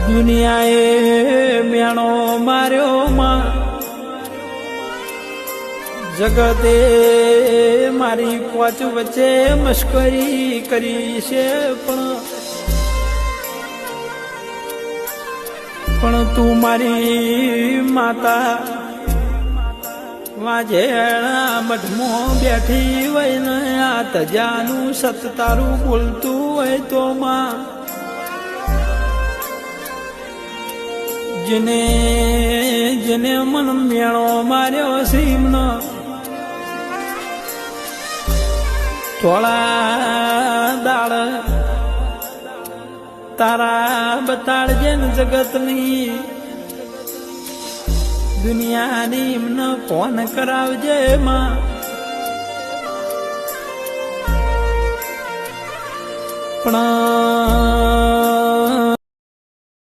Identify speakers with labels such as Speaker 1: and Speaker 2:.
Speaker 1: દુનિયાએ મેણો માર્યો માં, જગતે મારી કોચ વચ્ચે મશ્કરી કરી છે, પણ તું મારી માતા વાજેણા મઠમાં બેઠી હોય ને આ તજાનું સત તારું બોલતું હોય તો માં, જેને જેને મન મેણો માર્યો સીમનો થોડા દાળ તારા બતાડજે ને જગતની દુનિયાની એમને ફોન કરાવજે માં, પણ